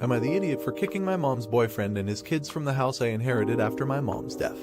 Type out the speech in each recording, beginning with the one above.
Am I the idiot for kicking my mom's boyfriend and his kids from the house I inherited after my mom's death?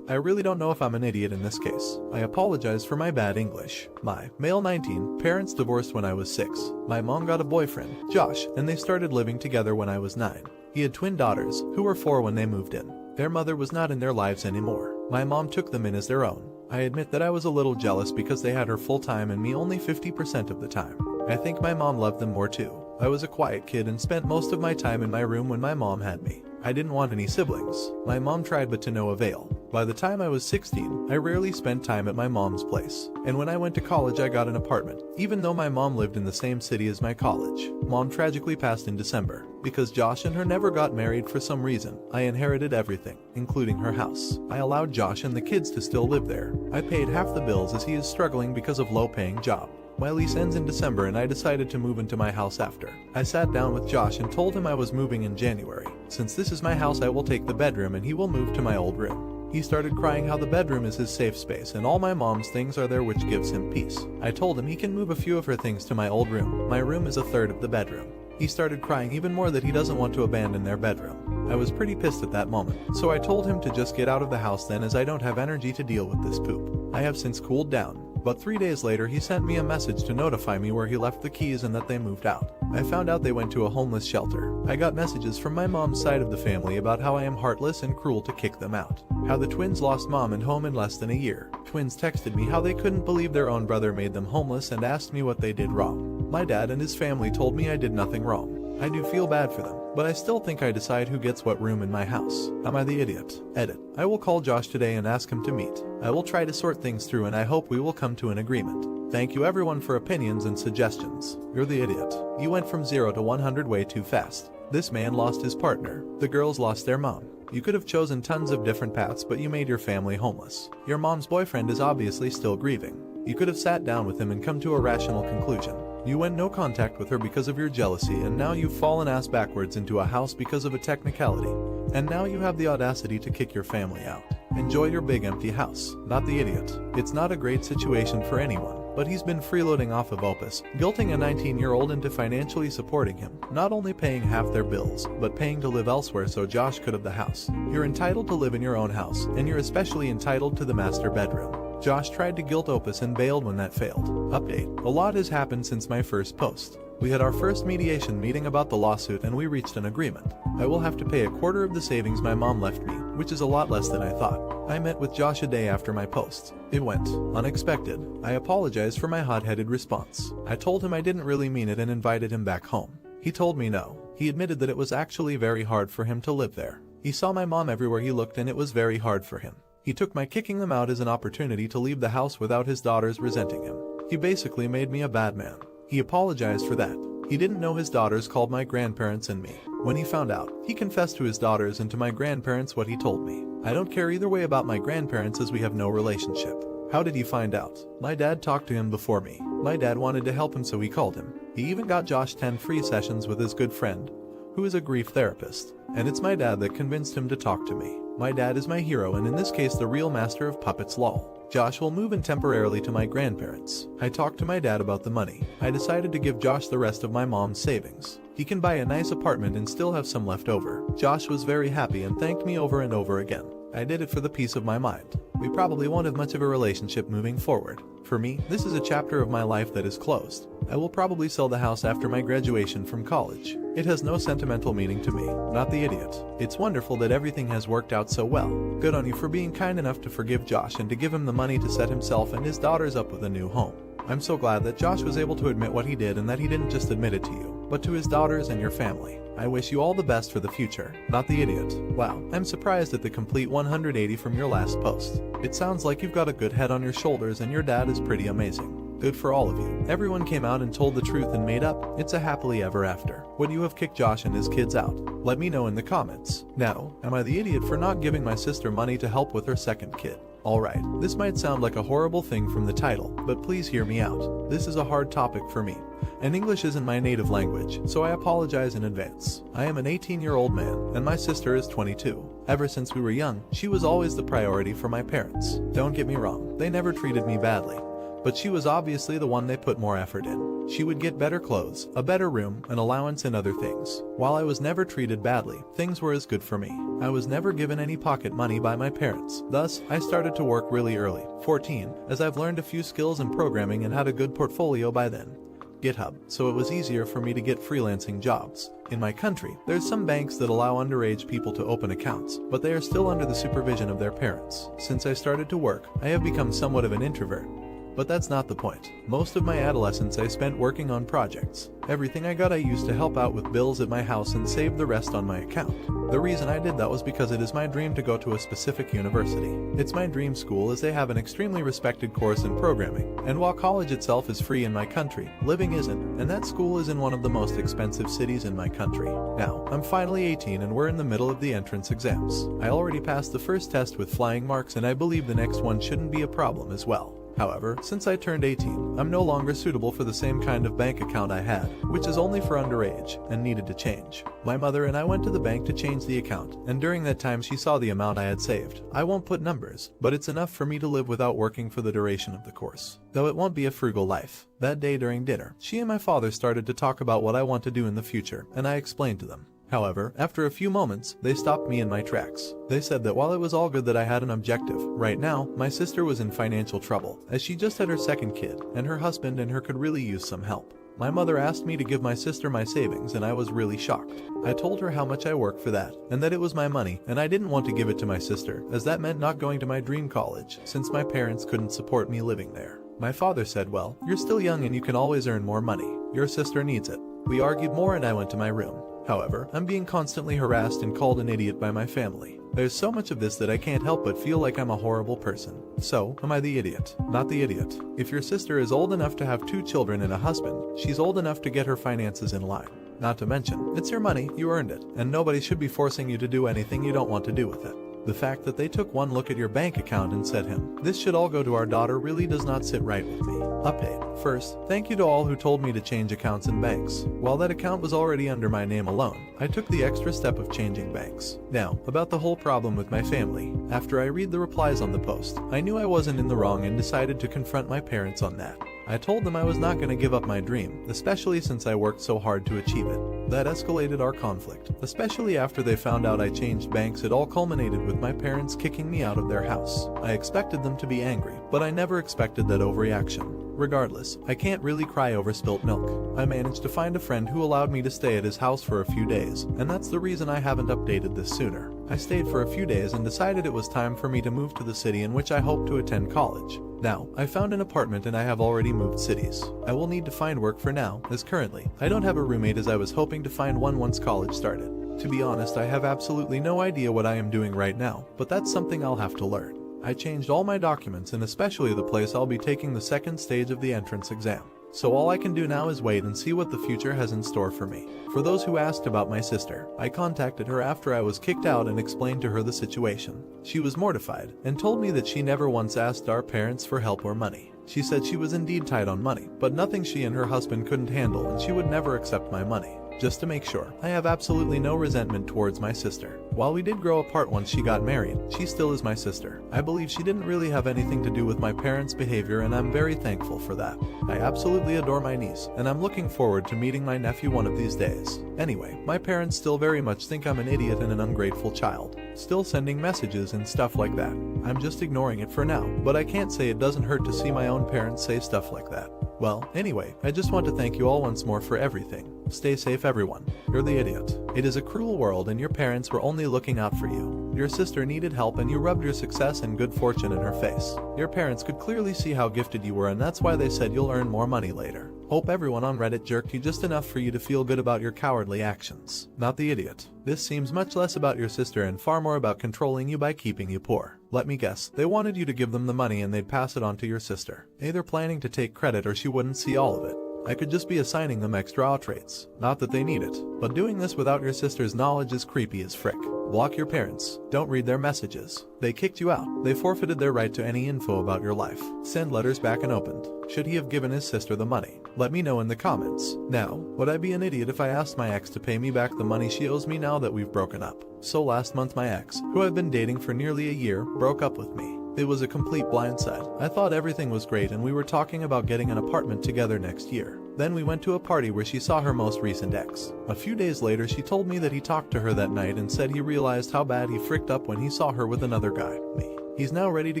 I really don't know if I'm an idiot in this case. I apologize for my bad English. My male 19 parents divorced when I was 6. My mom got a boyfriend, Josh, and they started living together when I was 9. He had twin daughters, who were 4 when they moved in. Their mother was not in their lives anymore. My mom took them in as their own. I admit that I was a little jealous because they had her full time and me only 50% of the time. I think my mom loved them more too. I was a quiet kid and spent most of my time in my room when my mom had me. I didn't want any siblings. My mom tried but to no avail. By the time I was 16, I rarely spent time at my mom's place. And when I went to college I got an apartment, even though my mom lived in the same city as my college. Mom tragically passed in December. Because Josh and her never got married for some reason, I inherited everything, including her house. I allowed Josh and the kids to still live there. I paid half the bills as he is struggling because of low-paying job. My lease ends in December and I decided to move into my house after. I sat down with Josh and told him I was moving in January. Since this is my house, I will take the bedroom and he will move to my old room. He started crying how the bedroom is his safe space and all my mom's things are there, which gives him peace. I told him he can move a few of her things to my old room. My room is a third of the bedroom. He started crying even more that he doesn't want to abandon their bedroom. I was pretty pissed at that moment, so I told him to just get out of the house then, as I don't have energy to deal with this poop. I have since cooled down. But 3 days later he sent me a message to notify me where he left the keys and that they moved out. I found out they went to a homeless shelter. I got messages from my mom's side of the family about how I am heartless and cruel to kick them out. How the twins lost mom and home in less than a year. Twins texted me how they couldn't believe their own brother made them homeless and asked me what they did wrong. My dad and his family told me I did nothing wrong. I do feel bad for them, but I still think I decide who gets what room in my house. Am I the idiot? Edit. I will call Josh today and ask him to meet. I will try to sort things through and I hope we will come to an agreement. Thank you everyone for opinions and suggestions. You're the idiot. You went from 0 to 100 way too fast. This man lost his partner. The girls lost their mom. You could have chosen tons of different paths, but you made your family homeless. Your mom's boyfriend is obviously still grieving. You could have sat down with him and come to a rational conclusion. You went no contact with her because of your jealousy, and now you've fallen ass backwards into a house because of a technicality. And now you have the audacity to kick your family out. Enjoy your big empty house. Not the idiot. It's not a great situation for anyone, but he's been freeloading off of Opus, guilting a 19-year-old into financially supporting him, not only paying half their bills, but paying to live elsewhere so Josh could have the house. You're entitled to live in your own house, and you're especially entitled to the master bedroom. Josh tried to guilt Opus and bailed when that failed. Update. A lot has happened since my first post. We had our first mediation meeting about the lawsuit and we reached an agreement. I will have to pay a quarter of the savings my mom left me, which is a lot less than I thought. I met with Josh a day after my post. It went unexpected. I apologized for my hot-headed response. I told him I didn't really mean it and invited him back home. He told me no. He admitted that it was actually very hard for him to live there. He saw my mom everywhere he looked and it was very hard for him. He took my kicking them out as an opportunity to leave the house without his daughters resenting him. He basically made me a bad man. He apologized for that. He didn't know his daughters called my grandparents and me. When he found out, he confessed to his daughters and to my grandparents what he told me. I don't care either way about my grandparents as we have no relationship. How did he find out? My dad talked to him before me. My dad wanted to help him, so he called him. He even got Josh 10 free sessions with his good friend, who is a grief therapist. And it's my dad that convinced him to talk to me. My dad is my hero and in this case the real master of puppets, lol. Josh will move in temporarily to my grandparents. I talked to my dad about the money. I decided to give Josh the rest of my mom's savings. He can buy a nice apartment and still have some left over. Josh was very happy and thanked me over and over again. I did it for the peace of my mind. We probably won't have much of a relationship moving forward. For me, this is a chapter of my life that is closed. I will probably sell the house after my graduation from college. It has no sentimental meaning to me. Not the idiot. It's wonderful that everything has worked out so well. Good on you for being kind enough to forgive Josh and to give him the money to set himself and his daughters up with a new home. I'm so glad that Josh was able to admit what he did and that he didn't just admit it to you, but to his daughters and your family. I wish you all the best for the future. Not the idiot. Wow, I'm surprised at the complete 180 from your last post. It sounds like you've got a good head on your shoulders and your dad is pretty amazing. Good for all of you. Everyone came out and told the truth and made up. It's a happily ever after. Would you have kicked Josh and his kids out? Let me know in the comments. Now, am I the idiot for not giving my sister money to help with her second kid? Alright, this might sound like a horrible thing from the title, but please hear me out. This is a hard topic for me, and English isn't my native language, so I apologize in advance. I am an 18-year-old man, and my sister is 22. Ever since we were young, she was always the priority for my parents. Don't get me wrong, they never treated me badly, but she was obviously the one they put more effort in. She would get better clothes, a better room, an allowance and other things. While I was never treated badly, things were as good for me. I was never given any pocket money by my parents. Thus, I started to work really early, 14, as I've learned a few skills in programming and had a good portfolio by then. GitHub, so it was easier for me to get freelancing jobs. In my country, there's some banks that allow underage people to open accounts, but they are still under the supervision of their parents. Since I started to work, I have become somewhat of an introvert. But that's not the point. Most of my adolescence I spent working on projects. Everything I got I used to help out with bills at my house and saved the rest on my account. The reason I did that was because it is my dream to go to a specific university. It's my dream school as they have an extremely respected course in programming, and while college itself is free in my country, living isn't, and that school is in one of the most expensive cities in my country. Now, I'm finally 18 and we're in the middle of the entrance exams. I already passed the first test with flying marks and I believe the next one shouldn't be a problem as well. However, since I turned 18, I'm no longer suitable for the same kind of bank account I had, which is only for underage, and needed to change. My mother and I went to the bank to change the account, and during that time she saw the amount I had saved. I won't put numbers, but it's enough for me to live without working for the duration of the course. Though it won't be a frugal life. That day during dinner, she and my father started to talk about what I want to do in the future, and I explained to them. However, after a few moments, they stopped me in my tracks. They said that while it was all good that I had an objective, right now, my sister was in financial trouble, as she just had her second kid, and her husband and her could really use some help. My mother asked me to give my sister my savings and I was really shocked. I told her how much I worked for that, and that it was my money, and I didn't want to give it to my sister, as that meant not going to my dream college, since my parents couldn't support me living there. My father said, well, you're still young and you can always earn more money. Your sister needs it. We argued more and I went to my room. However, I'm being constantly harassed and called an idiot by my family. There's so much of this that I can't help but feel like I'm a horrible person. So, am I the idiot? Not the idiot. If your sister is old enough to have 2 children and a husband, she's old enough to get her finances in line. Not to mention, it's your money, you earned it, and nobody should be forcing you to do anything you don't want to do with it. The fact that they took one look at your bank account and said, this should all go to our daughter really does not sit right with me. Update. First, thank you to all who told me to change accounts in banks. While that account was already under my name alone, I took the extra step of changing banks. Now, about the whole problem with my family. After I read the replies on the post, I knew I wasn't in the wrong and decided to confront my parents on that. I told them I was not going to give up my dream, especially since I worked so hard to achieve it. That escalated our conflict, especially after they found out I changed banks. It all culminated with my parents kicking me out of their house. I expected them to be angry, but I never expected that overreaction. Regardless, I can't really cry over spilt milk. I managed to find a friend who allowed me to stay at his house for a few days, and that's the reason I haven't updated this sooner. I stayed for a few days and decided it was time for me to move to the city in which I hope to attend college. Now, I found an apartment and I have already moved cities. I will need to find work for now, as currently, I don't have a roommate as I was hoping to find one once college started. To be honest, I have absolutely no idea what I am doing right now, but that's something I'll have to learn. I changed all my documents and especially the place I'll be taking the second stage of the entrance exam. So all I can do now is wait and see what the future has in store for me. For those who asked about my sister, I contacted her after I was kicked out and explained to her the situation. She was mortified and told me that she never once asked our parents for help or money. She said she was indeed tight on money, but nothing she and her husband couldn't handle and she would never accept my money. Just to make sure, I have absolutely no resentment towards my sister. While we did grow apart once she got married, she still is my sister. I believe she didn't really have anything to do with my parents' behavior and I'm very thankful for that. I absolutely adore my niece, and I'm looking forward to meeting my nephew one of these days. Anyway, my parents still very much think I'm an idiot and an ungrateful child. Still sending messages and stuff like that. I'm just ignoring it for now, but I can't say it doesn't hurt to see my own parents say stuff like that. Well, anyway, I just want to thank you all once more for everything. Stay safe everyone. You're the idiot. It is a cruel world and your parents were only looking out for you. Your sister needed help and you rubbed your success and good fortune in her face. Your parents could clearly see how gifted you were and that's why they said you'll earn more money later. Hope everyone on Reddit jerked you just enough for you to feel good about your cowardly actions. Not the idiot. This seems much less about your sister and far more about controlling you by keeping you poor. Let me guess, they wanted you to give them the money and they'd pass it on to your sister. Either planning to take credit or she wouldn't see all of it. I could just be assigning them extra outrates. Not that they need it, but doing this without your sister's knowledge is creepy as frick. Block your parents. Don't read their messages. They kicked you out. They forfeited their right to any info about your life. Send letters back unopened. Should he have given his sister the money? Let me know in the comments. Now, would I be an idiot if I asked my ex to pay me back the money she owes me now that we've broken up? So last month my ex, who I've been dating for nearly a year, broke up with me. It was a complete blindside. I thought everything was great and we were talking about getting an apartment together next year. Then we went to a party where she saw her most recent ex. A few days later she told me that he talked to her that night and said he realized how bad he fricked up when he saw her with another guy, me. He's now ready to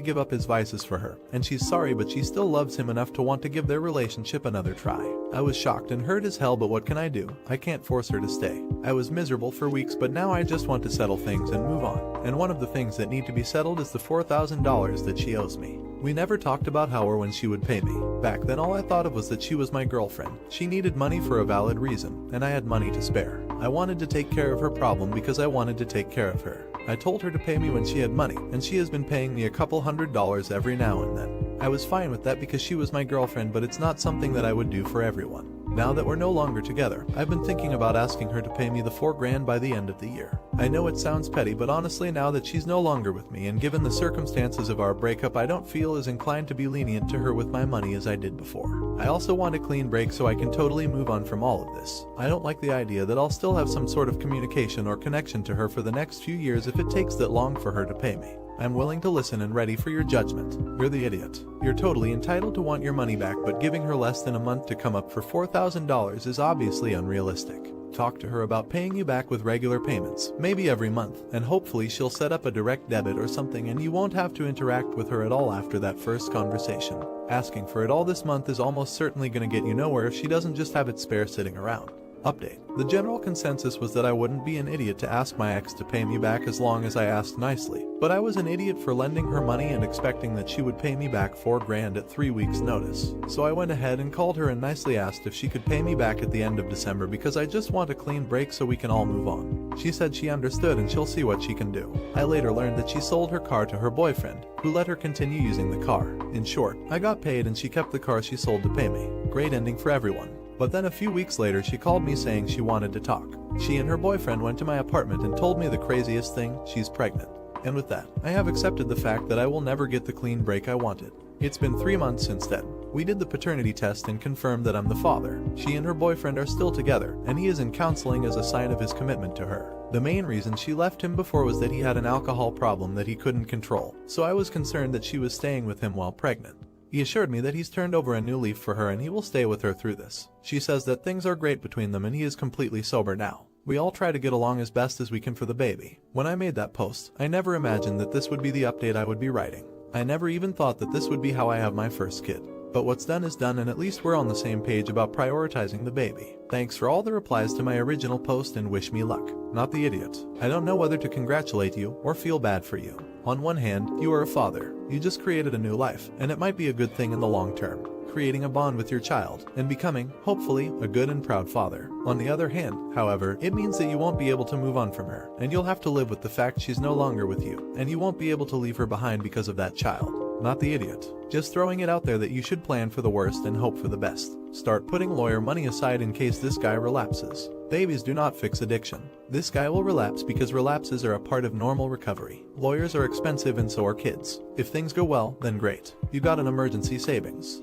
give up his vices for her, and she's sorry but she still loves him enough to want to give their relationship another try. I was shocked and hurt as hell, but what can I do? I can't force her to stay. I was miserable for weeks, but now I just want to settle things and move on. And one of the things that need to be settled is the $4,000 that she owes me. We never talked about how or when she would pay me. Back then all I thought of was that she was my girlfriend. She needed money for a valid reason, and I had money to spare. I wanted to take care of her problem because I wanted to take care of her. I told her to pay me when she had money, and she has been paying me a couple $100s every now and then. I was fine with that because she was my girlfriend, but it's not something that I would do for everyone. Now that we're no longer together, I've been thinking about asking her to pay me the $4,000 by the end of the year. I know it sounds petty, but honestly now that she's no longer with me and given the circumstances of our breakup, I don't feel as inclined to be lenient to her with my money as I did before. I also want a clean break so I can totally move on from all of this. I don't like the idea that I'll still have some sort of communication or connection to her for the next few years if it takes that long for her to pay me. I'm willing to listen and ready for your judgment. You're the idiot. You're totally entitled to want your money back, but giving her less than a month to come up for $4,000 is obviously unrealistic. Talk to her about paying you back with regular payments, maybe every month, and hopefully she'll set up a direct debit or something and you won't have to interact with her at all after that first conversation. Asking for it all this month is almost certainly going to get you nowhere if she doesn't just have it spare sitting around. Update. The general consensus was that I wouldn't be an idiot to ask my ex to pay me back as long as I asked nicely, but I was an idiot for lending her money and expecting that she would pay me back $4,000 at 3 weeks notice. So I went ahead and called her and nicely asked if she could pay me back at the end of December because I just want a clean break so we can all move on. She said she understood and she'll see what she can do. I later learned that she sold her car to her boyfriend, who let her continue using the car. In short, I got paid and she kept the car she sold to pay me. Great ending for everyone. But then a few weeks later she called me saying she wanted to talk. She and her boyfriend went to my apartment and told me the craziest thing: she's pregnant. And with that, I have accepted the fact that I will never get the clean break I wanted. It's been 3 months since then. We did the paternity test and confirmed that I'm the father. She and her boyfriend are still together, and he is in counseling as a sign of his commitment to her. The main reason she left him before was that he had an alcohol problem that he couldn't control, so I was concerned that she was staying with him while pregnant. He assured me that he's turned over a new leaf for her and he will stay with her through this. She says that things are great between them and he is completely sober now. We all try to get along as best as we can for the baby. When I made that post, I never imagined that this would be the update I would be writing. I never even thought that this would be how I have my first kid. But what's done is done, and at least we're on the same page about prioritizing the baby. Thanks for all the replies to my original post and wish me luck. Not the idiot. I don't know whether to congratulate you or feel bad for you. On one hand, you are a father. You just created a new life, and it might be a good thing in the long term, creating a bond with your child and becoming, hopefully, a good and proud father. On the other hand, however, it means that you won't be able to move on from her, and you'll have to live with the fact she's no longer with you, and you won't be able to leave her behind because of that child. Not the idiot. Just throwing it out there that you should plan for the worst and hope for the best. Start putting lawyer money aside in case this guy relapses. Babies do not fix addiction. This guy will relapse because relapses are a part of normal recovery. Lawyers are expensive and so are kids. If things go well, then great. You got an emergency savings.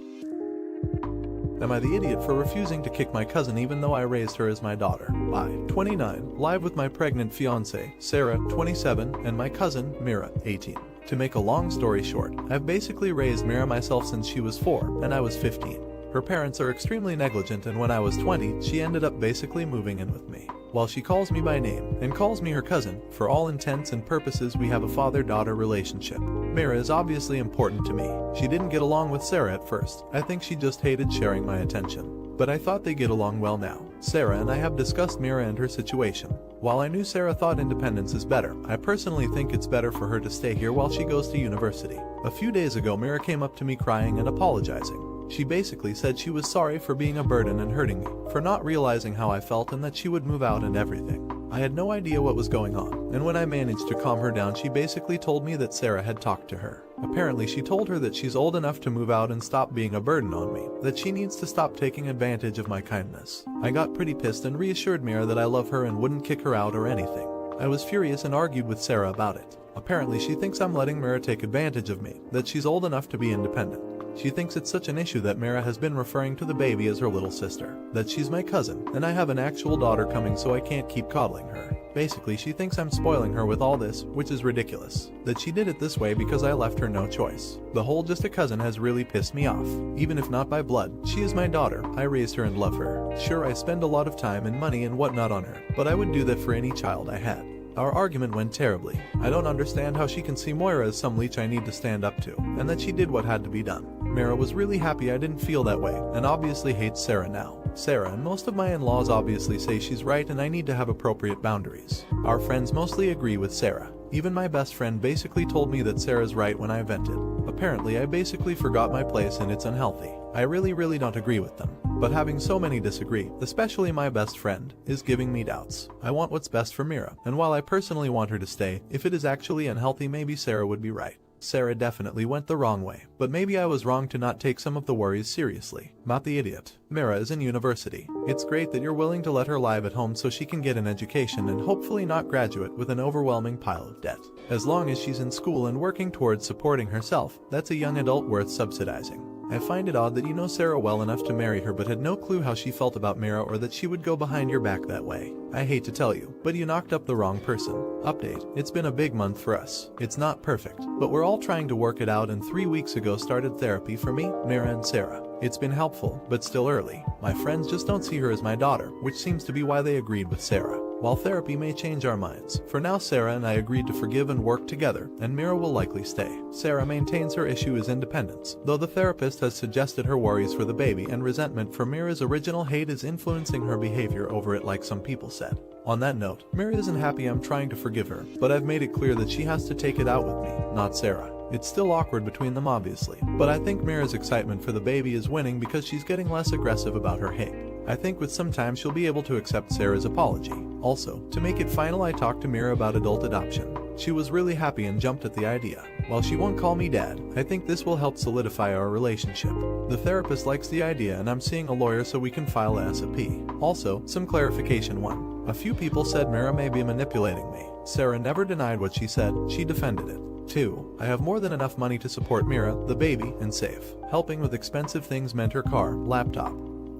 Am I the idiot for refusing to kick my cousin even though I raised her as my daughter? I, 29, live with my pregnant fiancée, Sarah, 27, and my cousin, Mira, 18. To make a long story short, I've basically raised Mira myself since she was 4 and I was 15. Her parents are extremely negligent, and when I was 20, she ended up basically moving in with me. While she calls me by name and calls me her cousin, for all intents and purposes we have a father-daughter relationship. Mira is obviously important to me. She didn't get along with Sarah at first. I think she just hated sharing my attention. But I thought they get along well now. Sarah and I have discussed Mira and her situation. While I knew Sarah thought independence is better, I personally think it's better for her to stay here while she goes to university. A few days ago, Mira came up to me crying and apologizing. She basically said she was sorry for being a burden and hurting me, for not realizing how I felt, and that she would move out and everything. I had no idea what was going on, and when I managed to calm her down, she basically told me that Sarah had talked to her. Apparently she told her that she's old enough to move out and stop being a burden on me, that she needs to stop taking advantage of my kindness. I got pretty pissed and reassured Mira that I love her and wouldn't kick her out or anything. I was furious and argued with Sarah about it. Apparently she thinks I'm letting Mira take advantage of me, that she's old enough to be independent. She thinks it's such an issue that Mira has been referring to the baby as her little sister, that she's my cousin, and I have an actual daughter coming so I can't keep coddling her. Basically, she thinks I'm spoiling her with all this, which is ridiculous. That she did it this way because I left her no choice. The whole just a cousin has really pissed me off. Even if not by blood, she is my daughter, I raised her and love her. Sure, I spend a lot of time and money and whatnot on her, but I would do that for any child I had. Our argument went terribly. I don't understand how she can see Moira as some leech I need to stand up to, and that she did what had to be done. Mira was really happy I didn't feel that way, and obviously hates Sarah now. Sarah and most of my in-laws obviously say she's right and I need to have appropriate boundaries. Our friends mostly agree with Sarah. Even my best friend basically told me that Sarah's right when I vented. Apparently I basically forgot my place and it's unhealthy. I really don't agree with them. But having so many disagree, especially my best friend, is giving me doubts. I want what's best for Mira, and while I personally want her to stay, if it is actually unhealthy maybe Sarah would be right. Sarah definitely went the wrong way, but maybe I was wrong to not take some of the worries seriously. Not the idiot. Mira is in university. It's great that you're willing to let her live at home so she can get an education and hopefully not graduate with an overwhelming pile of debt. As long as she's in school and working towards supporting herself, that's a young adult worth subsidizing. I find it odd that you know Sarah well enough to marry her but had no clue how she felt about Mira or that she would go behind your back that way. I hate to tell you, but you knocked up the wrong person. Update: it's been a big month for us. It's not perfect, but we're all trying to work it out and 3 weeks ago started therapy for me, Mira and Sarah. It's been helpful, but still early. My friends just don't see her as my daughter, which seems to be why they agreed with Sarah. While therapy may change our minds, for now Sarah and I agreed to forgive and work together, and Mira will likely stay. Sarah maintains her issue as independence, though the therapist has suggested her worries for the baby and resentment for Mira's original hate is influencing her behavior over it like some people said. On that note, Mira isn't happy I'm trying to forgive her, but I've made it clear that she has to take it out with me, not Sarah. It's still awkward between them obviously, but I think Mira's excitement for the baby is winning because she's getting less aggressive about her hate. I think with some time she'll be able to accept Sarah's apology. Also, to make it final, I talked to Mira about adult adoption. She was really happy and jumped at the idea. While she won't call me dad, I think this will help solidify our relationship. The therapist likes the idea and I'm seeing a lawyer so we can file ASAP. Also, some clarification 1. A few people said Mira may be manipulating me. Sarah never denied what she said, she defended it. 2. I have more than enough money to support Mira, the baby, and save. Helping with expensive things meant her car, laptop,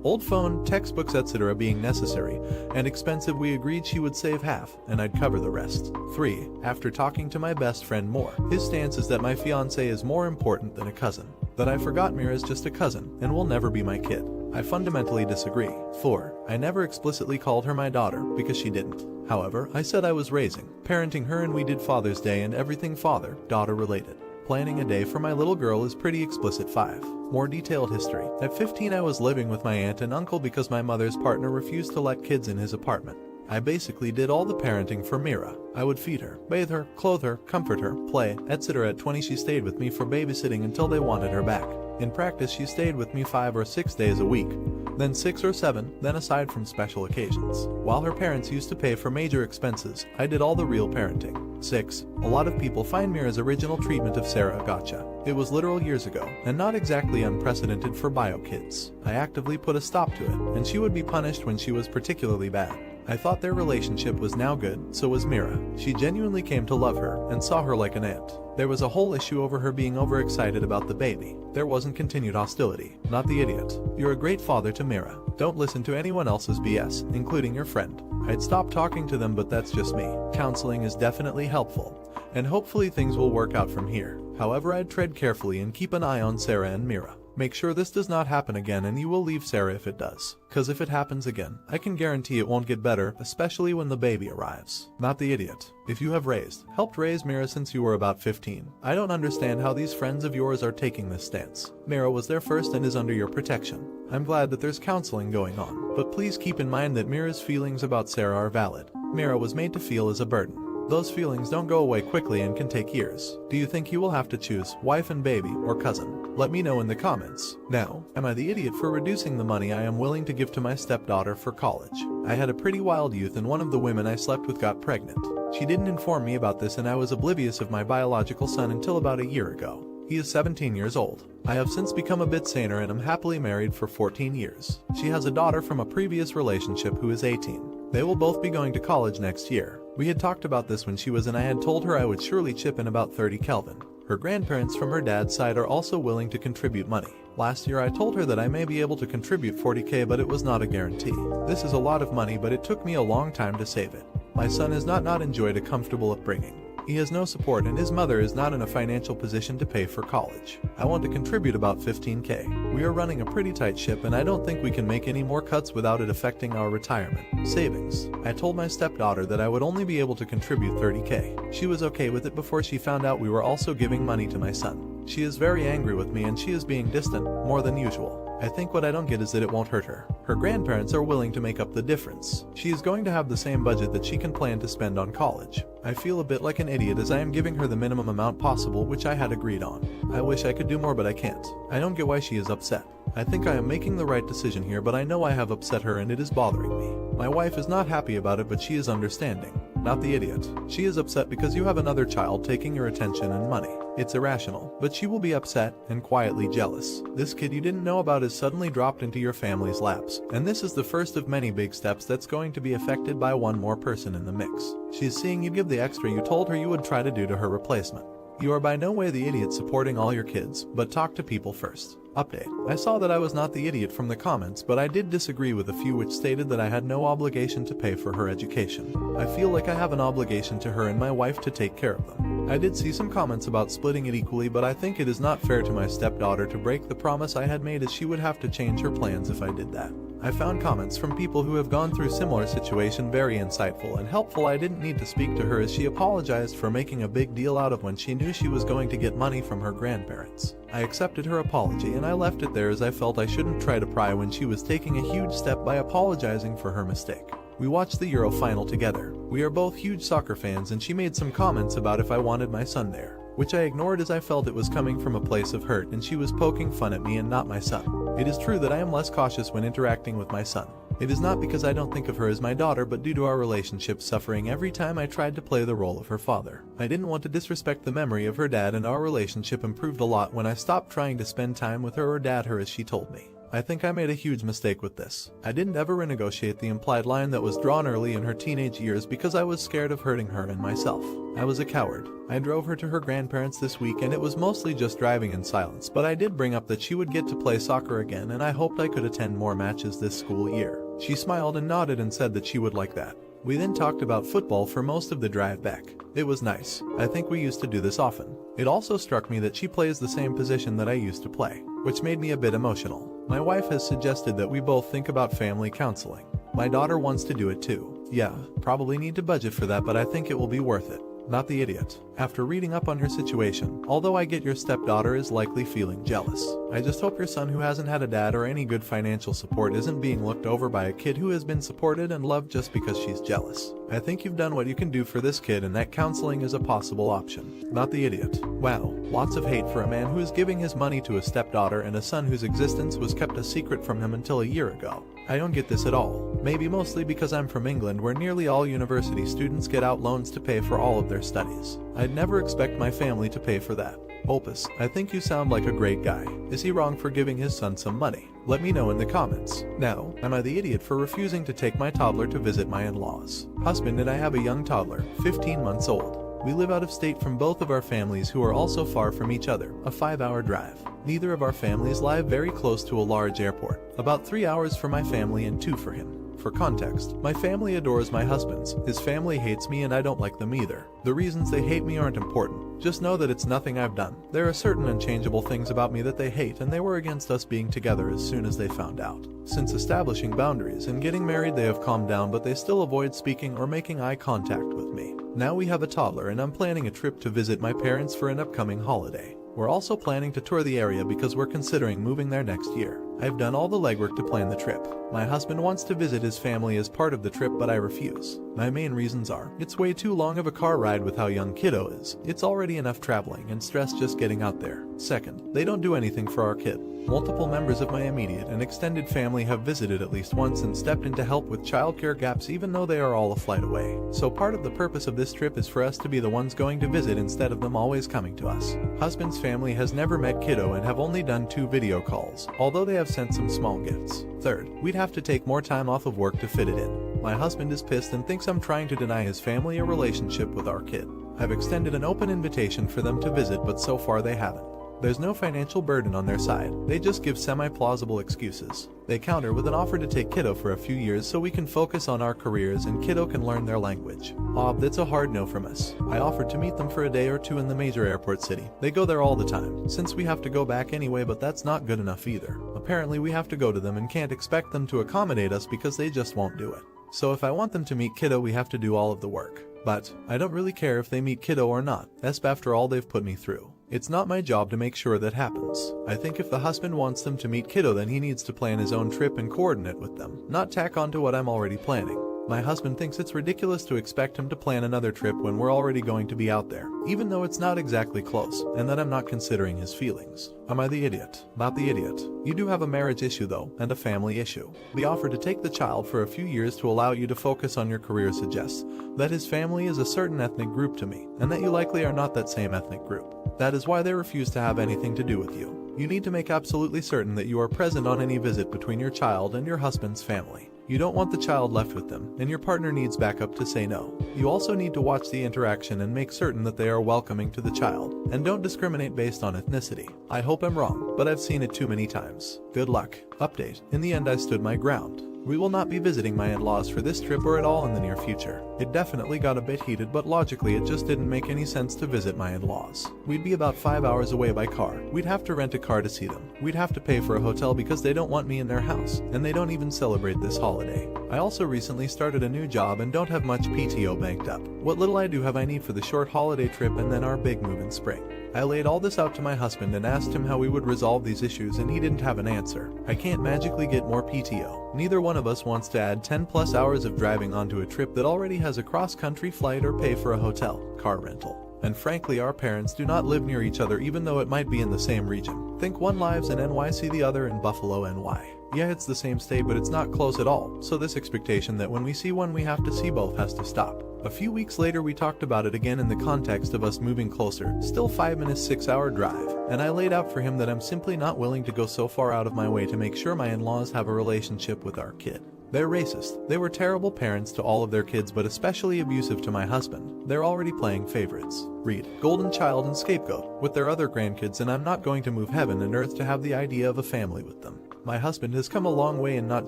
old phone, textbooks, etc. being necessary and expensive. We agreed she would save half and I'd cover the rest. 3. After talking to my best friend more, his stance is that my fiancé is more important than a cousin. That I forgot Mira is just a cousin and will never be my kid. I fundamentally disagree. 4. I never explicitly called her my daughter because she didn't. However, I said I was parenting her and we did Father's Day and everything father-daughter related. Planning a day for my little girl is pretty explicit. 5. More detailed history. At 15 I was living with my aunt and uncle because my mother's partner refused to let kids in his apartment. I basically did all the parenting for Mira. I would feed her, bathe her, clothe her, comfort her, play, etc. At 20 she stayed with me for babysitting until they wanted her back. In practice she stayed with me 5 or 6 days a week, then 6 or 7, then aside from special occasions. While her parents used to pay for major expenses, I did all the real parenting. 6. A lot of people find Mira's original treatment of Sarah a gotcha. It was literal years ago, and not exactly unprecedented for bio kids. I actively put a stop to it, and she would be punished when she was particularly bad. I thought their relationship was now good, so was Mira. She genuinely came to love her, and saw her like an aunt. There was a whole issue over her being overexcited about the baby. There wasn't continued hostility. Not the idiot. You're a great father to Mira. Don't listen to anyone else's BS, including your friend. I'd stop talking to them, but that's just me. Counseling is definitely helpful, and hopefully things will work out from here. However, I'd tread carefully and keep an eye on Sarah and Mira. Make sure this does not happen again and you will leave Sarah if it does. Cause if it happens again, I can guarantee it won't get better, especially when the baby arrives. Not the idiot. If you have helped raise Mira since you were about 15, I don't understand how these friends of yours are taking this stance. Mira was there first and is under your protection. I'm glad that there's counseling going on, but please keep in mind that Mira's feelings about Sarah are valid. Mira was made to feel as a burden. Those feelings don't go away quickly and can take years. Do you think you will have to choose wife and baby or cousin? Let me know in the comments. Now, am I the idiot for reducing the money I am willing to give to my stepdaughter for college? I had a pretty wild youth and one of the women I slept with got pregnant. She didn't inform me about this and I was oblivious of my biological son until about a year ago. He is 17 years old. I have since become a bit saner and am happily married for 14 years. She has a daughter from a previous relationship who is 18. They will both be going to college next year. We had talked about this when she was and I had told her I would surely chip in about 30 Kelvin. Her grandparents from her dad's side are also willing to contribute money. Last year I told her that I may be able to contribute $40K, but it was not a guarantee. This is a lot of money, but it took me a long time to save it. My son has not enjoyed a comfortable upbringing. He has no support and his mother is not in a financial position to pay for college. I want to contribute about $15K. We are running a pretty tight ship and I don't think we can make any more cuts without it affecting our retirement savings. I told my stepdaughter that I would only be able to contribute $30K. She was okay with it before she found out we were also giving money to my son. She is very angry with me and she is being distant, more than usual. I think what I don't get is that it won't hurt her. Her grandparents are willing to make up the difference. She is going to have the same budget that she can plan to spend on college. I feel a bit like an idiot as I am giving her the minimum amount possible, which I had agreed on. I wish I could do more, but I can't. I don't get why she is upset. I think I am making the right decision here, but I know I have upset her and it is bothering me. My wife is not happy about it, but she is understanding. Not the idiot. She is upset because you have another child taking your attention and money. It's irrational, but she will be upset and quietly jealous. This kid you didn't know about is suddenly dropped into your family's laps, and this is the first of many big steps that's going to be affected by one more person in the mix. She's seeing you give the extra you told her you would try to do to her replacement. You are by no way the idiot supporting all your kids, but talk to people first. Update. I saw that I was not the idiot from the comments, but I did disagree with a few which stated that I had no obligation to pay for her education. I feel like I have an obligation to her and my wife to take care of them. I did see some comments about splitting it equally, but I think it is not fair to my stepdaughter to break the promise I had made, as she would have to change her plans if I did that. I found comments from people who have gone through similar situation very insightful and helpful. I didn't need to speak to her as she apologized for making a big deal out of when she knew she was going to get money from her grandparents. I accepted her apology and I left it there, as I felt I shouldn't try to pry when she was taking a huge step by apologizing for her mistake. We watched the Euro final together. We are both huge soccer fans and she made some comments about if I wanted my son there, which I ignored as I felt it was coming from a place of hurt and she was poking fun at me and not my son. It is true that I am less cautious when interacting with my son. It is not because I don't think of her as my daughter, but due to our relationship suffering every time I tried to play the role of her father. I didn't want to disrespect the memory of her dad, and our relationship improved a lot when I stopped trying to spend time with her or dad her as she told me. I think I made a huge mistake with this. I didn't ever renegotiate the implied line that was drawn early in her teenage years because I was scared of hurting her and myself. I was a coward. I drove her to her grandparents this week and it was mostly just driving in silence, but I did bring up that she would get to play soccer again and I hoped I could attend more matches this school year. She smiled and nodded and said that she would like that. We then talked about football for most of the drive back. It was nice. I think we used to do this often. It also struck me that she plays the same position that I used to play, which made me a bit emotional. My wife has suggested that we both think about family counseling. My daughter wants to do it too. Yeah, probably need to budget for that, but I think it will be worth it. Not the idiot. After reading up on her situation, although I get your stepdaughter is likely feeling jealous, I just hope your son, who hasn't had a dad or any good financial support, isn't being looked over by a kid who has been supported and loved just because she's jealous. I think you've done what you can do for this kid and that counseling is a possible option. Not the idiot. Wow, lots of hate for a man who is giving his money to a stepdaughter and a son whose existence was kept a secret from him until a year ago. I don't get this at all. Maybe mostly because I'm from England, where nearly all university students get out loans to pay for all of their studies. I'd never expect my family to pay for that. Opus, I think you sound like a great guy. Is he wrong for giving his son some money? Let me know in the comments. Now, am I the idiot for refusing to take my toddler to visit my in-laws? Husband and I have a young toddler, 15 months old. We live out of state from both of our families, who are also far from each other, a 5-hour drive. Neither of our families live very close to a large airport, about 3 hours for my family and 2 for him. For context, my family adores my husband's, his family hates me and I don't like them either. The reasons they hate me aren't important, just know that it's nothing I've done. There are certain unchangeable things about me that they hate, and they were against us being together as soon as they found out. Since establishing boundaries and getting married, they have calmed down, but they still avoid speaking or making eye contact with me. Now we have a toddler and I'm planning a trip to visit my parents for an upcoming holiday. We're also planning to tour the area because we're considering moving there next year. I've done all the legwork to plan the trip. My husband wants to visit his family as part of the trip, but I refuse. My main reasons are, it's way too long of a car ride with how young kiddo is. It's already enough traveling and stress just getting out there. Second, they don't do anything for our kid. Multiple members of my immediate and extended family have visited at least once and stepped in to help with childcare gaps, even though they are all a flight away. So part of the purpose of this trip is for us to be the ones going to visit instead of them always coming to us. Husband's family has never met kiddo and have only done 2 video calls, although they have sent some small gifts. Third, we'd have to take more time off of work to fit it in. My husband is pissed and thinks I'm trying to deny his family a relationship with our kid. I've extended an open invitation for them to visit, but so far they haven't. There's no financial burden on their side, they just give semi-plausible excuses. They counter with an offer to take kiddo for a few years so we can focus on our careers and kiddo can learn their language. That's a hard no from us. I offered to meet them for a day or two in the major airport city. They go there all the time, since we have to go back anyway, but that's not good enough either. Apparently we have to go to them and can't expect them to accommodate us because they just won't do it. So if I want them to meet kiddo, we have to do all of the work. But I don't really care if they meet kiddo or not, after all they've put me through. It's not my job to make sure that happens. I think if the husband wants them to meet kiddo, then he needs to plan his own trip and coordinate with them, not tack on to what I'm already planning. My husband thinks it's ridiculous to expect him to plan another trip when we're already going to be out there, even though it's not exactly close, and that I'm not considering his feelings. Am I the idiot? Not the idiot. You do have a marriage issue though, and a family issue. The offer to take the child for a few years to allow you to focus on your career suggests that his family is a certain ethnic group to me, and that you likely are not that same ethnic group. That is why they refuse to have anything to do with you. You need to make absolutely certain that you are present on any visit between your child and your husband's family. You don't want the child left with them, and your partner needs backup to say no. You also need to watch the interaction and make certain that they are welcoming to the child, and don't discriminate based on ethnicity. I hope I'm wrong, but I've seen it too many times. Good luck. Update. In the end, I stood my ground. We will not be visiting my in-laws for this trip or at all in the near future. It definitely got a bit heated, but logically it just didn't make any sense to visit my in-laws. We'd be about 5 hours away by car. We'd have to rent a car to see them. We'd have to pay for a hotel because they don't want me in their house, and they don't even celebrate this holiday. I also recently started a new job and don't have much PTO banked up. What little I do have I need for the short holiday trip and then our big move in spring. I laid all this out to my husband and asked him how we would resolve these issues, and he didn't have an answer. I can't magically get more PTO. Neither one of us wants to add 10+ hours of driving onto a trip that already has a cross-country flight or pay for a hotel, car rental. And frankly, our parents do not live near each other even though it might be in the same region. Think one lives in NYC, the other in Buffalo, NY. Yeah, it's the same state, but it's not close at all, so this expectation that when we see one we have to see both has to stop. A few weeks later we talked about it again in the context of us moving closer, still 5 minutes 6-hour drive, and I laid out for him that I'm simply not willing to go so far out of my way to make sure my in-laws have a relationship with our kid. They're racist. They were terrible parents to all of their kids, but especially abusive to my husband. They're already playing favorites. Read Golden Child and Scapegoat with their other grandkids, and I'm not going to move heaven and earth to have the idea of a family with them. My husband has come a long way in not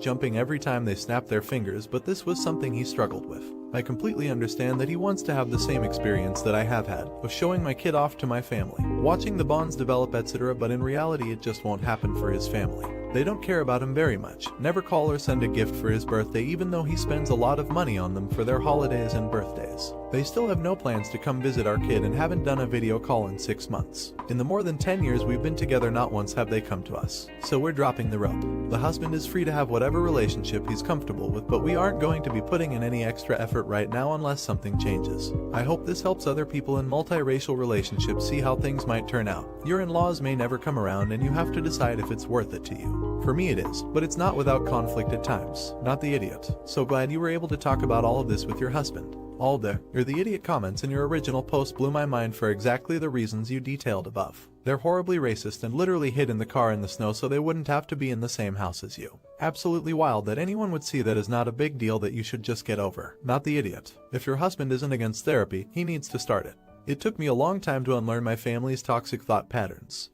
jumping every time they snap their fingers, but this was something he struggled with. I completely understand that he wants to have the same experience that I have had, of showing my kid off to my family, watching the bonds develop, etc., but in reality it just won't happen for his family. They don't care about him very much, never call or send a gift for his birthday even though he spends a lot of money on them for their holidays and birthdays. They still have no plans to come visit our kid and haven't done a video call in 6 months. In the more than 10 years we've been together, not once have they come to us. So we're dropping the rope. The husband is free to have whatever relationship he's comfortable with, but we aren't going to be putting in any extra effort right now unless something changes. I hope this helps other people in multiracial relationships see how things might turn out. Your in-laws may never come around and you have to decide if it's worth it to you. For me it is, but it's not without conflict at times. Not the idiot. So glad you were able to talk about all of this with your husband. All the "you're the idiot" comments in your original post blew my mind for exactly the reasons you detailed above. They're horribly racist and literally hid in the car in the snow so they wouldn't have to be in the same house as you. Absolutely wild that anyone would see that as not a big deal that you should just get over. Not the idiot. If your husband isn't against therapy, he needs to start it. It took me a long time to unlearn my family's toxic thought patterns.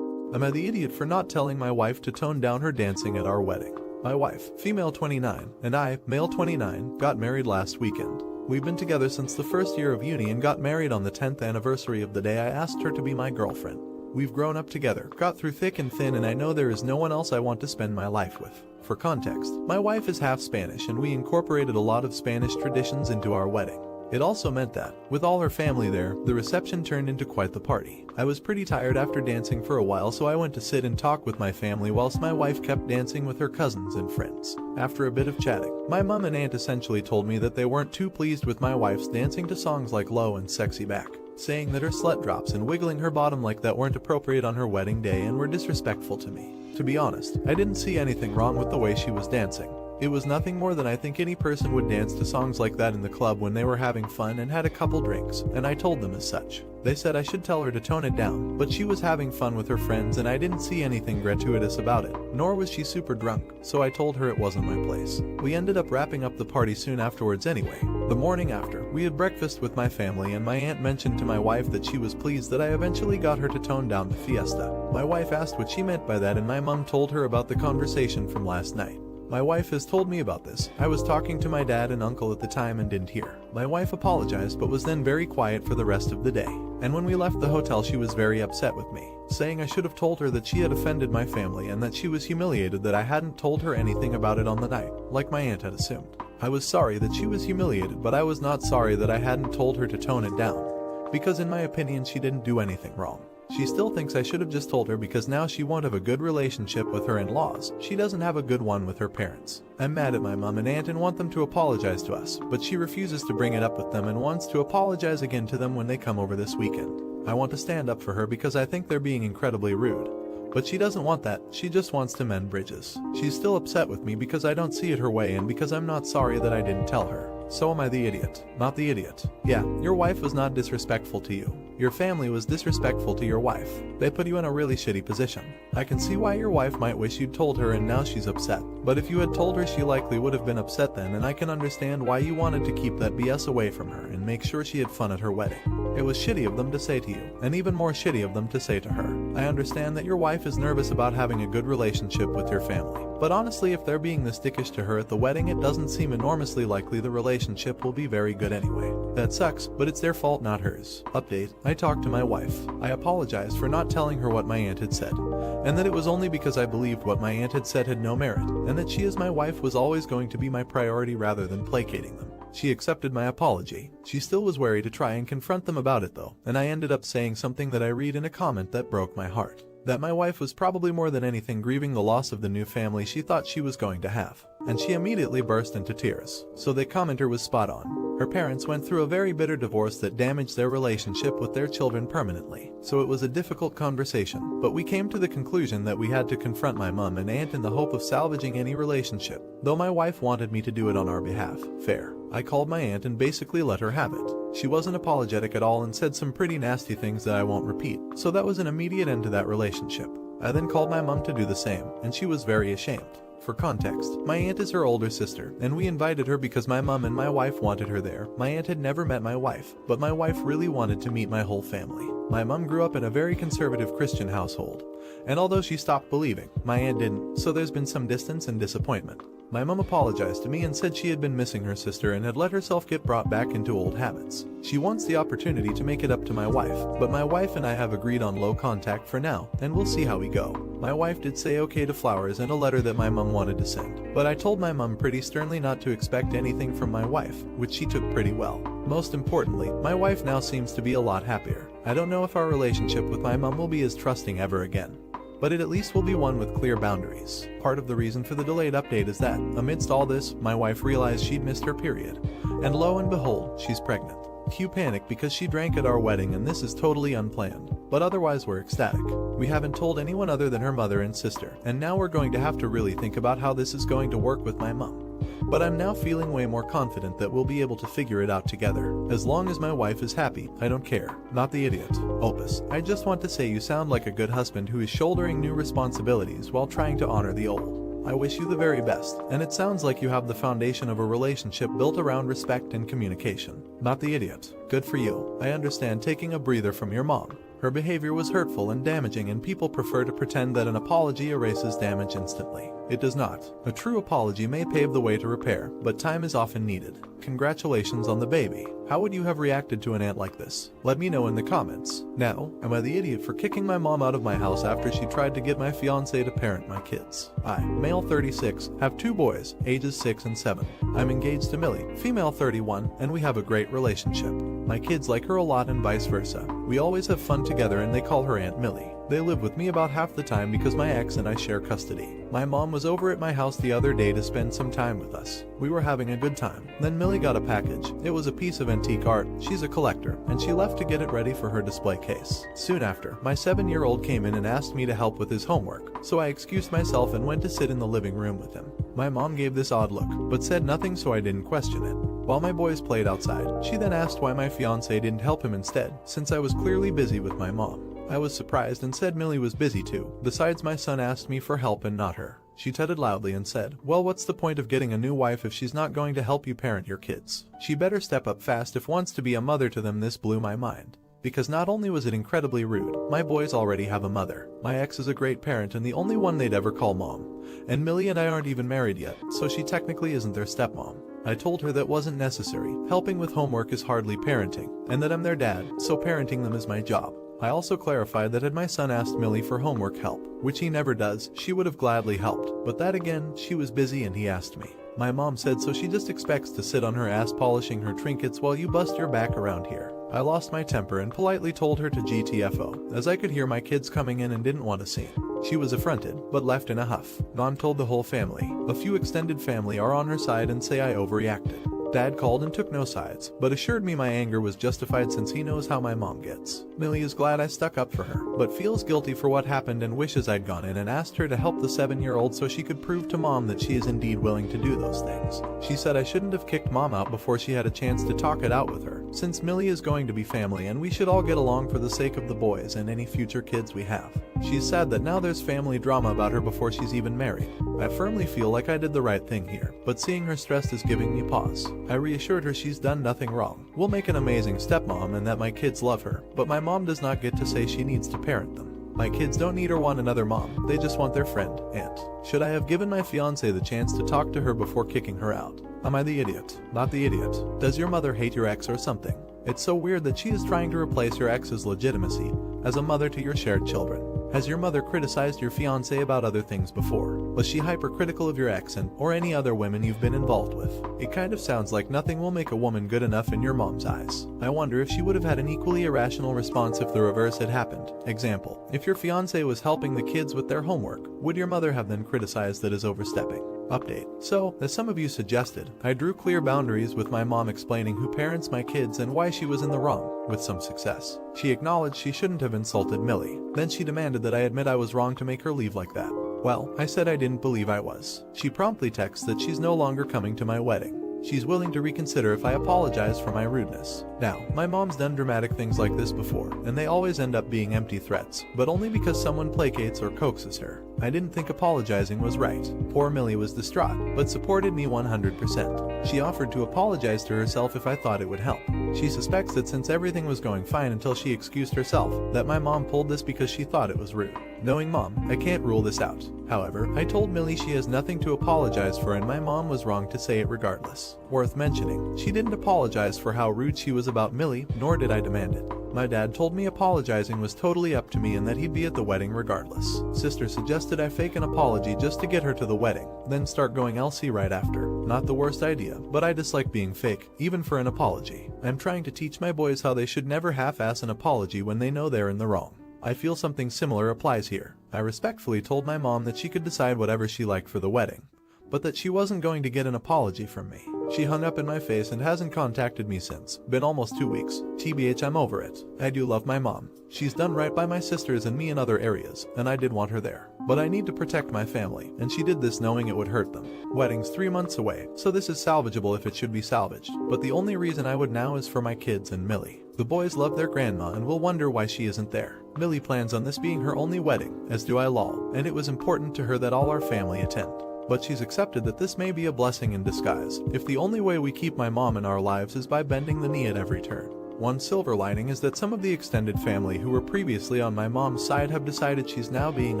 Am I the idiot for not telling my wife to tone down her dancing at our wedding? My wife, female 29, and I, male 29, got married last weekend. We've been together since the first year of uni and got married on the 10th anniversary of the day I asked her to be my girlfriend. We've grown up together, got through thick and thin, and I know there is no one else I want to spend my life with. For context, my wife is half Spanish and we incorporated a lot of Spanish traditions into our wedding. It also meant that, with all her family there, the reception turned into quite the party. I was pretty tired after dancing for a while, so I went to sit and talk with my family whilst my wife kept dancing with her cousins and friends. After a bit of chatting, my mum and aunt essentially told me that they weren't too pleased with my wife's dancing to songs like Low and Sexy Back, saying that her slut drops and wiggling her bottom like that weren't appropriate on her wedding day and were disrespectful to me. To be honest, I didn't see anything wrong with the way she was dancing. It was nothing more than I think any person would dance to songs like that in the club when they were having fun and had a couple drinks, and I told them as such. They said I should tell her to tone it down, but she was having fun with her friends and I didn't see anything gratuitous about it, nor was she super drunk, so I told her it wasn't my place. We ended up wrapping up the party soon afterwards anyway. The morning after, we had breakfast with my family and my aunt mentioned to my wife that she was pleased that I eventually got her to tone down the fiesta. My wife asked what she meant by that and my mom told her about the conversation from last night. My wife has told me about this. I was talking to my dad and uncle at the time and didn't hear. My wife apologized but was then very quiet for the rest of the day. And when we left the hotel she was very upset with me, saying I should have told her that she had offended my family and that she was humiliated that I hadn't told her anything about it on the night, like my aunt had assumed. I was sorry that she was humiliated, but I was not sorry that I hadn't told her to tone it down, because in my opinion she didn't do anything wrong. She still thinks I should have just told her because now she won't have a good relationship with her in-laws. She doesn't have a good one with her parents. I'm mad at my mom and aunt and want them to apologize to us, but she refuses to bring it up with them and wants to apologize again to them when they come over this weekend. I want to stand up for her because I think they're being incredibly rude. But she doesn't want that, she just wants to mend bridges. She's still upset with me because I don't see it her way and because I'm not sorry that I didn't tell her. So am I the idiot? Not the idiot. Yeah, your wife was not disrespectful to you. Your family was disrespectful to your wife. They put you in a really shitty position. I can see why your wife might wish you'd told her and now she's upset. But if you had told her she likely would have been upset then, and I can understand why you wanted to keep that BS away from her and make sure she had fun at her wedding. It was shitty of them to say to you, and even more shitty of them to say to her. I understand that your wife is nervous about having a good relationship with your family. But honestly, if they're being this dickish to her at the wedding, it doesn't seem enormously likely the relationship will be very good anyway. That sucks, but it's their fault, not hers. Update: I talked to my wife. I apologized for not telling her what my aunt had said, and that it was only because I believed what my aunt had said had no merit, and that she as my wife was always going to be my priority rather than placating them. She accepted my apology. She still was wary to try and confront them about it though, and I ended up saying something that I read in a comment that broke my heart. That my wife was probably more than anything grieving the loss of the new family she thought she was going to have. And she immediately burst into tears. So the commenter was spot on. Her parents went through a very bitter divorce that damaged their relationship with their children permanently. So it was a difficult conversation, but we came to the conclusion that we had to confront my mom and aunt in the hope of salvaging any relationship, though my wife wanted me to do it on our behalf. Fair. I called my aunt and basically let her have it. She wasn't apologetic at all and said some pretty nasty things that I won't repeat, so that was an immediate end to that relationship. I then called my mom to do the same, and she was very ashamed. For context, my aunt is her older sister, and we invited her because my mom and my wife wanted her there. My aunt had never met my wife, but my wife really wanted to meet my whole family. My mom grew up in a very conservative Christian household, and although she stopped believing, my aunt didn't, so there's been some distance and disappointment. My mom apologized to me and said she had been missing her sister and had let herself get brought back into old habits. She wants the opportunity to make it up to my wife, but my wife and I have agreed on low contact for now, and we'll see how we go. My wife did say okay to flowers and a letter that my mom wanted to send, but I told my mom pretty sternly not to expect anything from my wife, which she took pretty well. Most importantly, my wife now seems to be a lot happier. I don't know if our relationship with my mom will be as trusting ever again, but it at least will be one with clear boundaries. Part of the reason for the delayed update is that, amidst all this, my wife realized she'd missed her period. And lo and behold, she's pregnant. Cue panic because she drank at our wedding and this is totally unplanned. But otherwise we're ecstatic. We haven't told anyone other than her mother and sister, and now we're going to have to really think about how this is going to work with my mom. But I'm now feeling way more confident that we'll be able to figure it out together. As long as my wife is happy, I don't care. Not the idiot. Opus, I just want to say you sound like a good husband who is shouldering new responsibilities while trying to honor the old. I wish you the very best, and it sounds like you have the foundation of a relationship built around respect and communication. Not the idiot. Good for you. I understand taking a breather from your mom. Her behavior was hurtful and damaging, and people prefer to pretend that an apology erases damage instantly. It does not. A true apology may pave the way to repair, but time is often needed. Congratulations on the baby. How would you have reacted to an aunt like this? Let me know in the comments. Now, am I the idiot for kicking my mom out of my house after she tried to get my fiancé to parent my kids? I, male 36, have 2 boys, ages 6 and 7. I'm engaged to Millie, female 31, and we have a great relationship. My kids like her a lot and vice versa. We always have fun together and they call her Aunt Millie. They live with me about half the time because my ex and I share custody. My mom was over at my house the other day to spend some time with us. We were having a good time. Then Millie got a package. It was a piece of antique art. She's a collector, and she left to get it ready for her display case. Soon after, my 7-year-old came in and asked me to help with his homework, so I excused myself and went to sit in the living room with him. My mom gave this odd look, but said nothing, so I didn't question it. While my boys played outside, she then asked why my fiance didn't help him instead, since I was clearly busy with my mom. I was surprised and said Millie was busy too. Besides, my son asked me for help and not her. She tutted loudly and said, well, what's the point of getting a new wife if she's not going to help you parent your kids? She better step up fast if wants to be a mother to them. This blew my mind. Because not only was it incredibly rude, my boys already have a mother. My ex is a great parent and the only one they'd ever call mom. And Millie and I aren't even married yet, so she technically isn't their stepmom. I told her that wasn't necessary. Helping with homework is hardly parenting, and that I'm their dad, so parenting them is my job. I also clarified that had my son asked Millie for homework help, which he never does, she would have gladly helped, but that again, she was busy and he asked me. My mom said so she just expects to sit on her ass polishing her trinkets while you bust your back around here. I lost my temper and politely told her to GTFO, as I could hear my kids coming in and didn't want a scene. She was affronted, but left in a huff. Mom told the whole family. A few extended family are on her side and say I overreacted. Dad called and took no sides, but assured me my anger was justified since he knows how my mom gets. Millie is glad I stuck up for her, but feels guilty for what happened and wishes I'd gone in and asked her to help the 7-year-old so she could prove to mom that she is indeed willing to do those things. She said I shouldn't have kicked mom out before she had a chance to talk it out with her, since Millie is going to be family and we should all get along for the sake of the boys and any future kids we have. She's sad that now there's family drama about her before she's even married. I firmly feel like I did the right thing here, but seeing her stressed is giving me pause. I reassured her she's done nothing wrong. We'll make an amazing stepmom and that my kids love her, but my mom does not get to say she needs to parent them. My kids don't need or want another mom, they just want their friend, aunt. Should I have given my fiance the chance to talk to her before kicking her out? Am I the idiot? Not the idiot. Does your mother hate your ex or something? It's so weird that she is trying to replace your ex's legitimacy as a mother to your shared children. Has your mother criticized your fiance about other things before? Was she hypercritical of your ex or any other women you've been involved with? It kind of sounds like nothing will make a woman good enough in your mom's eyes. I wonder if she would have had an equally irrational response if the reverse had happened. Example, if your fiance was helping the kids with their homework, would your mother have then criticized that as overstepping? Update. So, as some of you suggested, I drew clear boundaries with my mom explaining who parents my kids and why she was in the wrong, with some success. She acknowledged she shouldn't have insulted Millie. Then she demanded that I admit I was wrong to make her leave like that. Well, I said I didn't believe I was. She promptly texts that she's no longer coming to my wedding. She's willing to reconsider if I apologize for my rudeness. Now, my mom's done dramatic things like this before, and they always end up being empty threats, but only because someone placates or coaxes her. I didn't think apologizing was right. Poor Millie was distraught, but supported me 100%. She offered to apologize to herself if I thought it would help. She suspects that since everything was going fine until she excused herself, that my mom pulled this because she thought it was rude. Knowing mom, I can't rule this out. However, I told Millie she has nothing to apologize for and my mom was wrong to say it regardless. Worth mentioning, she didn't apologize for how rude she was about Millie, nor did I demand it. My dad told me apologizing was totally up to me and that he'd be at the wedding regardless. Sister suggested I fake an apology just to get her to the wedding, then start going LC right after. Not the worst idea, but I dislike being fake, even for an apology. I'm trying to teach my boys how they should never half-ass an apology when they know they're in the wrong. I feel something similar applies here. I respectfully told my mom that she could decide whatever she liked for the wedding, but that she wasn't going to get an apology from me. She hung up in my face and hasn't contacted me since. Been almost 2 weeks. TBH, I'm over it. I do love my mom. She's done right by my sisters and me in other areas, and I did want her there. But I need to protect my family, and she did this knowing it would hurt them. Wedding's 3 months away, so this is salvageable if it should be salvaged. But the only reason I would now is for my kids and Millie. The boys love their grandma and will wonder why she isn't there. Millie plans on this being her only wedding, as do I lol, and it was important to her that all our family attend. But she's accepted that this may be a blessing in disguise, if the only way we keep my mom in our lives is by bending the knee at every turn. One silver lining is that some of the extended family who were previously on my mom's side have decided she's now being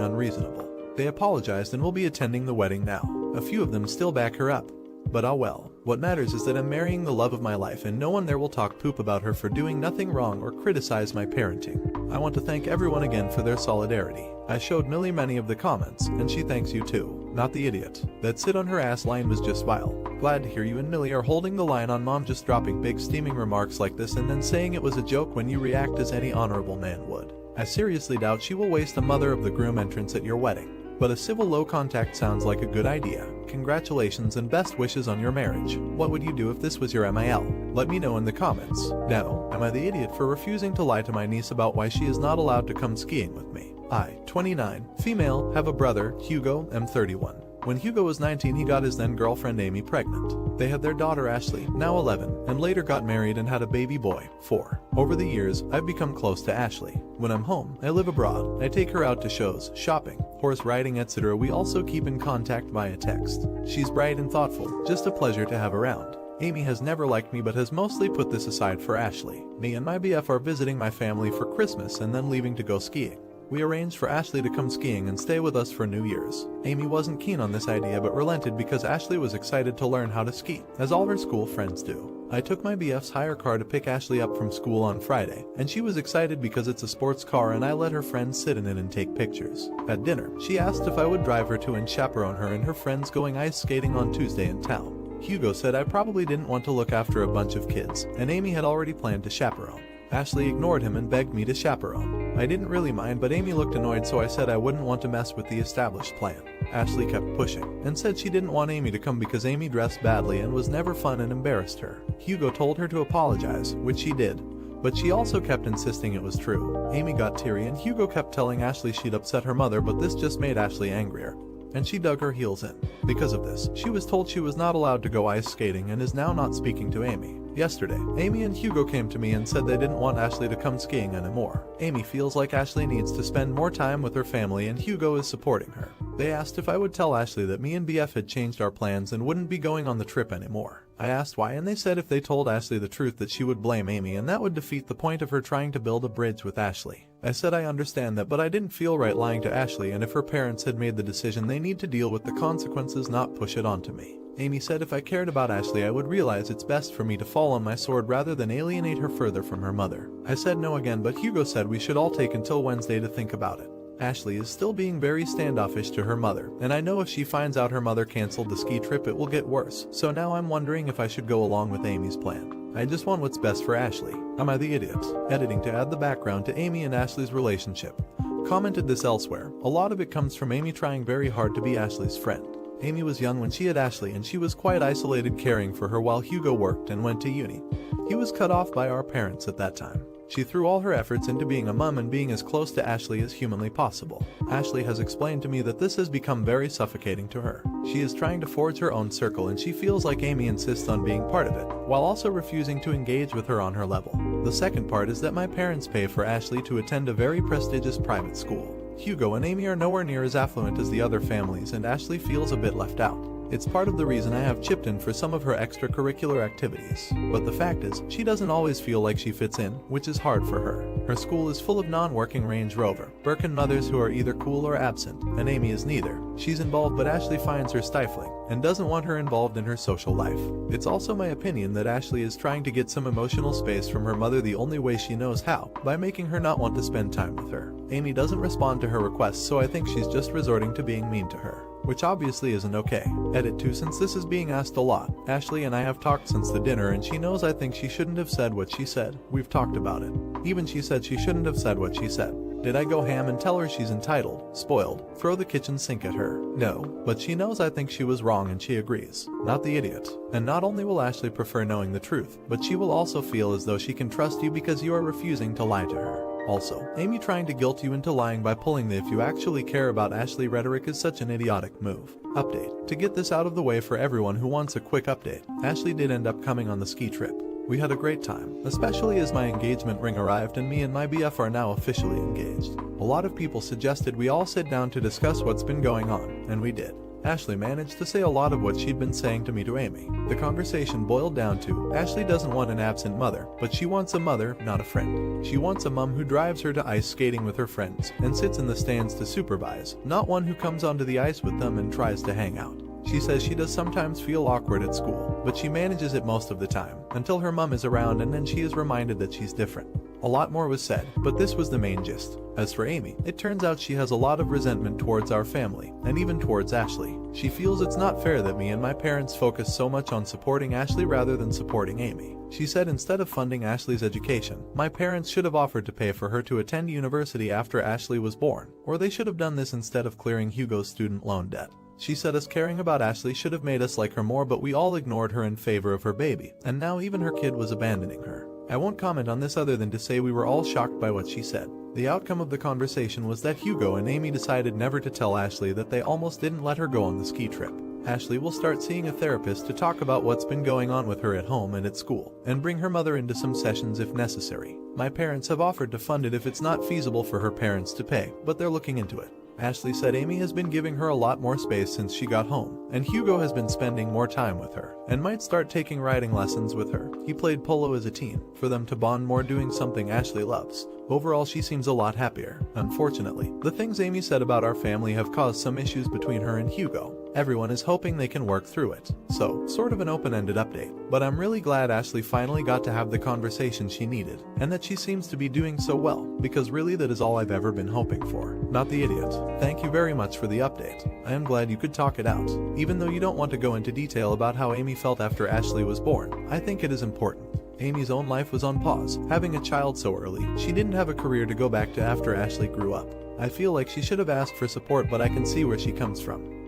unreasonable. They apologized and will be attending the wedding now. A few of them still back her up. But oh well. What matters is that I'm marrying the love of my life and no one there will talk poop about her for doing nothing wrong or criticize my parenting. I want to thank everyone again for their solidarity. I showed Millie many of the comments, and she thanks you too. Not the idiot. That sit on her ass line was just vile. Glad to hear you and Millie are holding the line on mom just dropping big steaming remarks like this and then saying it was a joke when you react as any honorable man would. I seriously doubt she will waste a mother of the groom entrance at your wedding. But a civil low contact sounds like a good idea. Congratulations and best wishes on your marriage. What would you do if this was your MIL? Let me know in the comments. Now, am I the idiot for refusing to lie to my niece about why she is not allowed to come skiing with me? I, 29, female, have a brother, Hugo, am 31. When Hugo was 19, he got his then girlfriend Amy pregnant. They had their daughter Ashley, now 11, and later got married and had a baby boy, 4. Over the years, I've become close to Ashley. When I'm home, I live abroad. I take her out to shows, shopping, horse riding, etc. We also keep in contact via text. She's bright and thoughtful, just a pleasure to have around. Amy has never liked me but has mostly put this aside for Ashley. Me and my BF are visiting my family for Christmas and then leaving to go skiing. We arranged for Ashley to come skiing and stay with us for New Year's. Amy wasn't keen on this idea but relented because Ashley was excited to learn how to ski, as all her school friends do. I took my BF's hire car to pick Ashley up from school on Friday, and she was excited because it's a sports car and I let her friends sit in it and take pictures. At dinner, she asked if I would drive her to and chaperone her and her friends going ice skating on Tuesday in town. Hugo said I probably didn't want to look after a bunch of kids, and Amy had already planned to chaperone. Ashley ignored him and begged me to chaperone. I didn't really mind, but Amy looked annoyed, so I said I wouldn't want to mess with the established plan. Ashley kept pushing and said she didn't want Amy to come because Amy dressed badly and was never fun and embarrassed her. Hugo told her to apologize, which she did, but she also kept insisting it was true. Amy got teary and Hugo kept telling Ashley she'd upset her mother, but this just made Ashley angrier, and she dug her heels in. Because of this, she was told she was not allowed to go ice skating and is now not speaking to Amy. Yesterday, Amy and Hugo came to me and said they didn't want Ashley to come skiing anymore. Amy feels like Ashley needs to spend more time with her family and Hugo is supporting her. They asked if I would tell Ashley that me and BF had changed our plans and wouldn't be going on the trip anymore. I asked why, and they said if they told Ashley the truth that she would blame Amy and that would defeat the point of her trying to build a bridge with Ashley. I said I understand that, but I didn't feel right lying to Ashley, and if her parents had made the decision, they need to deal with the consequences, not push it onto me. Amy said if I cared about Ashley, I would realize it's best for me to fall on my sword rather than alienate her further from her mother. I said no again, but Hugo said we should all take until Wednesday to think about it. Ashley is still being very standoffish to her mother, and I know if she finds out her mother canceled the ski trip it will get worse, so now I'm wondering if I should go along with Amy's plan. I just want what's best for Ashley. Am I the idiot? Editing to add the background to Amy and Ashley's relationship. Commented this elsewhere. A lot of it comes from Amy trying very hard to be Ashley's friend. Amy was young when she had Ashley and she was quite isolated, caring for her while Hugo worked and went to uni. He was cut off by our parents at that time. She threw all her efforts into being a mom and being as close to Ashley as humanly possible. Ashley has explained to me that this has become very suffocating to her. She is trying to forge her own circle and she feels like Amy insists on being part of it, while also refusing to engage with her on her level. The second part is that my parents pay for Ashley to attend a very prestigious private school. Hugo and Amy are nowhere near as affluent as the other families and Ashley feels a bit left out. It's part of the reason I have chipped in for some of her extracurricular activities. But the fact is, she doesn't always feel like she fits in, which is hard for her. Her school is full of non-working Range Rover, Birkin mothers who are either cool or absent, and Amy is neither. She's involved but Ashley finds her stifling, and doesn't want her involved in her social life. It's also my opinion that Ashley is trying to get some emotional space from her mother the only way she knows how, by making her not want to spend time with her. Amy doesn't respond to her requests, so I think she's just resorting to being mean to her, which obviously isn't okay. Edit 2. Since this is being asked a lot, Ashley and I have talked since the dinner and she knows I think she shouldn't have said what she said. We've talked about it. Even she said she shouldn't have said what she said. Did I go ham and tell her she's entitled, spoiled, throw the kitchen sink at her? No, but she knows I think she was wrong and she agrees. Not the idiot. And not only will Ashley prefer knowing the truth, but she will also feel as though she can trust you because you are refusing to lie to her. Also, Amy trying to guilt you into lying by pulling the "if you actually care about Ashley" rhetoric is such an idiotic move. Update. To get this out of the way for everyone who wants a quick update, Ashley did end up coming on the ski trip. We had a great time, especially as my engagement ring arrived and me and my BF are now officially engaged. A lot of people suggested we all sit down to discuss what's been going on, and we did. Ashley managed to say a lot of what she'd been saying to me to Amy. The conversation boiled down to, Ashley doesn't want an absent mother, but she wants a mother, not a friend. She wants a mom who drives her to ice skating with her friends, and sits in the stands to supervise, not one who comes onto the ice with them and tries to hang out. She says she does sometimes feel awkward at school, but she manages it most of the time, until her mom is around and then she is reminded that she's different. A lot more was said, but this was the main gist. As for Amy, it turns out she has a lot of resentment towards our family, and even towards Ashley. She feels it's not fair that me and my parents focus so much on supporting Ashley rather than supporting Amy. She said instead of funding Ashley's education, my parents should have offered to pay for her to attend university after Ashley was born, or they should have done this instead of clearing Hugo's student loan debt. She said us caring about Ashley should have made us like her more, but we all ignored her in favor of her baby, and now even her kid was abandoning her. I won't comment on this other than to say we were all shocked by what she said. The outcome of the conversation was that Hugo and Amy decided never to tell Ashley that they almost didn't let her go on the ski trip. Ashley will start seeing a therapist to talk about what's been going on with her at home and at school, and bring her mother into some sessions if necessary. My parents have offered to fund it if it's not feasible for her parents to pay, but they're looking into it. Ashley said Amy has been giving her a lot more space since she got home, and Hugo has been spending more time with her, and might start taking riding lessons with her. He played polo as a teen, for them to bond more doing something Ashley loves. Overall, she seems a lot happier. Unfortunately, the things Amy said about our family have caused some issues between her and Hugo. Everyone is hoping they can work through it. So, sort of an open-ended update. But I'm really glad Ashley finally got to have the conversation she needed, and that she seems to be doing so well, because really that is all I've ever been hoping for. Not the idiot. Thank you very much for the update. I am glad you could talk it out. Even though you don't want to go into detail about how Amy felt after Ashley was born, I think it is important. Amy's own life was on pause. Having a child so early, she didn't have a career to go back to after Ashley grew up. I feel like she should have asked for support, but I can see where she comes from.